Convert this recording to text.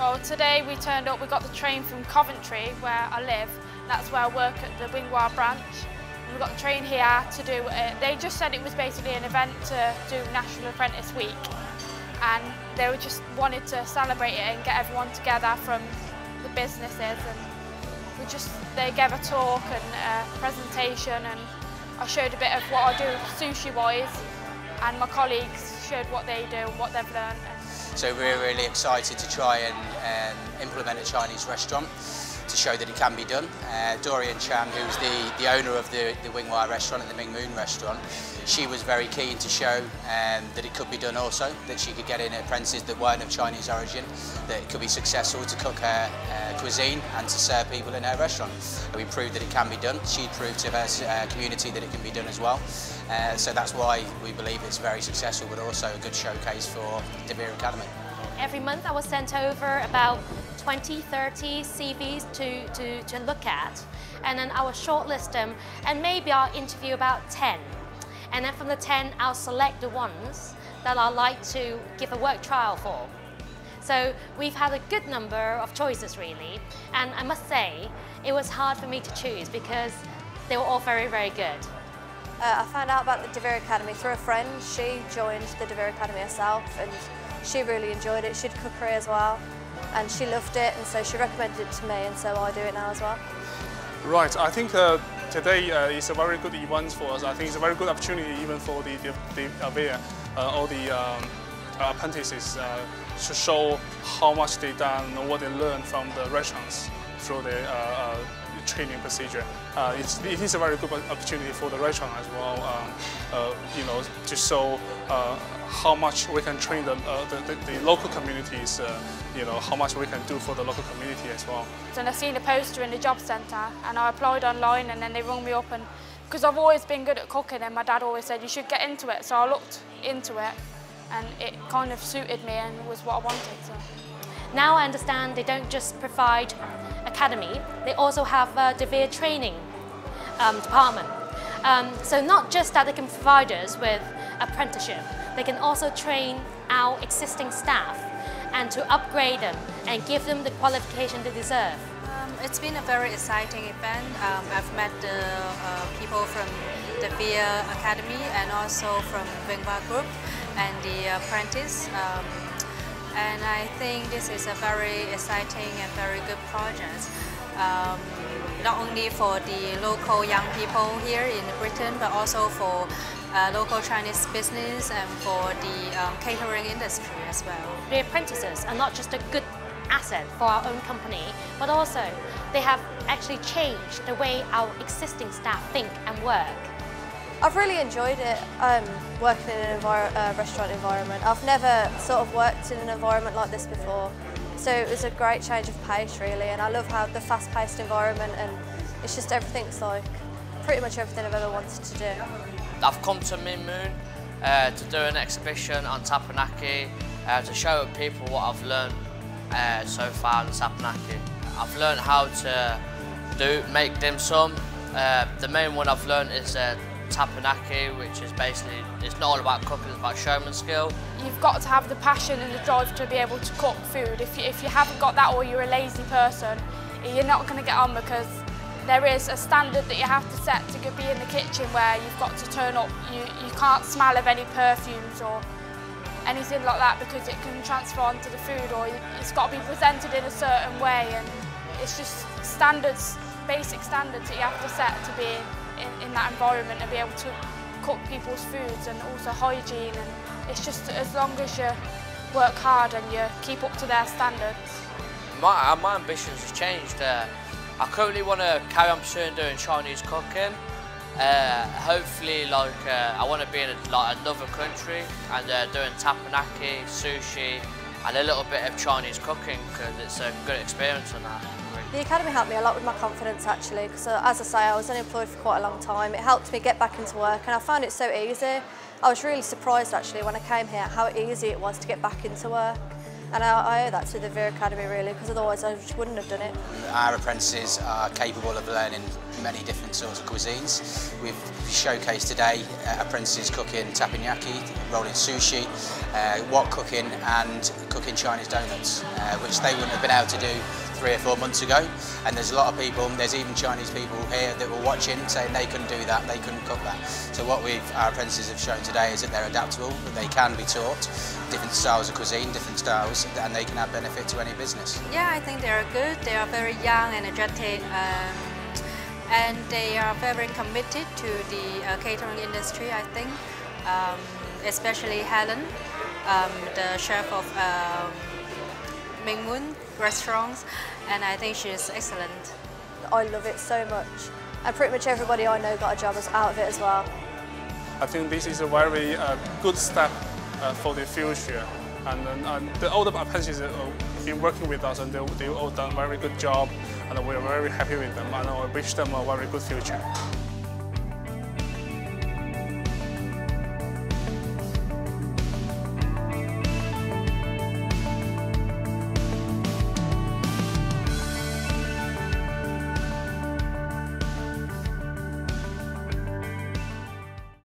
Well, today we turned up, we got the train from Coventry, where I live. That's where I work at the Wingwire branch. We got the train here to do it. They just said it was basically an event to do National Apprentice Week. And they were just wanted to celebrate it and get everyone together from the businesses. And they gave a talk and a presentation, and I showed a bit of what I do sushi-wise, and my colleagues showed what they do and what they've learned. So we're really excited to try and implement a Chinese restaurant to show that it can be done. Dorian Chan, who's the owner of the Wingwire restaurant and the Ming restaurant, she was very keen to show that it could be done also, that she could get in apprentices that weren't of Chinese origin, that it could be successful to cook her cuisine and to serve people in her restaurant. And we proved that it can be done. She proved to her community that it can be done as well. So that's why we believe it's very successful, but also a good showcase for the Vere Academy. Every month I will send over about 20, 30 CVs to look at, and then I will shortlist them, and maybe I'll interview about 10. And then from the 10, I'll select the ones that I'd like to give a work trial for. So we've had a good number of choices really, and I must say it was hard for me to choose because they were all very, very good. I found out about the Vere Academy through a friend. She joined the Vere Academy herself and she really enjoyed it. She'd cookery as well and she loved it, and so she recommended it to me, and so I do it now as well. Right, I think today is a very good event for us. I think it's a very good opportunity even for the Vere, all the apprentices to show how much they done, what they learned from the restaurants through the training procedure. It is a very good opportunity for the restaurant as well, you know, to show how much we can train the local communities, you know, how much we can do for the local community as well. And I seen a poster in the job centre and I applied online, and then they rung me up, and because I've always been good at cooking and my dad always said you should get into it, so I looked into it and it kind of suited me and was what I wanted. So. Now I understand they don't just provide academy, they also have the Vere training department. So not just that they can provide us with apprenticeship, they can also train our existing staff and to upgrade them and give them the qualification they deserve. It's been a very exciting event. I've met the people from the Vere Academy and also from Wingwire Group and the apprentice. And I think this is a very exciting and very good project. Not only for the local young people here in Britain, but also for local Chinese business and for the catering industry as well. The apprentices are not just a good asset for our own company, but also they have actually changed the way our existing staff think and work. I've really enjoyed it, working in a restaurant environment. I've never sort of worked in an environment like this before, so it was a great change of pace really, and I love how the fast-paced environment, and it's just everything's like pretty much everything I've ever wanted to do. I've come to Ming to do an exhibition on tapanaki, to show people what I've learned so far on tapanaki. I've learned how to make dim sum. The main one I've learned is tapanaki, which is basically, it's not all about cooking, it's about showman skill. You've got to have the passion and the drive to be able to cook food. If you haven't got that, or you're a lazy person, you're not going to get on, because there is a standard that you have to set to be in the kitchen where you've got to turn up. You can't smell of any perfumes or anything like that, because it can transfer onto the food, or it's got to be presented in a certain way, and it's just standards, basic standards that you have to set to be in that environment and be able to cook people's foods, and also hygiene, and it's just as long as you work hard and you keep up to their standards. My ambitions have changed. I currently want to carry on pursuing doing Chinese cooking. Hopefully, I want to be in another country and doing tapanaki, sushi, and a little bit of Chinese cooking, because it's a good experience on that. The Academy helped me a lot with my confidence actually, because as I say, I was unemployed for quite a long time. It helped me get back into work, and I found it so easy. I was really surprised actually when I came here how easy it was to get back into work. And I owe that to the Vere Academy really, because otherwise I just wouldn't have done it. Our apprentices are capable of learning many different sorts of cuisines. We've showcased today apprentices cooking teppanyaki, rolling sushi, wok cooking and cooking Chinese donuts, which they wouldn't have been able to do 3 or 4 months ago. And there's a lot of people, there's even Chinese people here that were watching saying they couldn't do that, they couldn't cook that. So what our apprentices have shown today is that they're adaptable, that they can be taught different styles of cuisine, different styles, and they can add benefit to any business. Yeah, I think they are good. They are very young and energetic, and they are very committed to the catering industry, I think. Especially Helen, the chef of Ming restaurants, and I think she is excellent. I love it so much, and pretty much everybody I know got a job out of it as well. I think this is a very good step for the future, and the older apprentices have been working with us, and they all done a very good job, and we're very happy with them, and I wish them a very good future.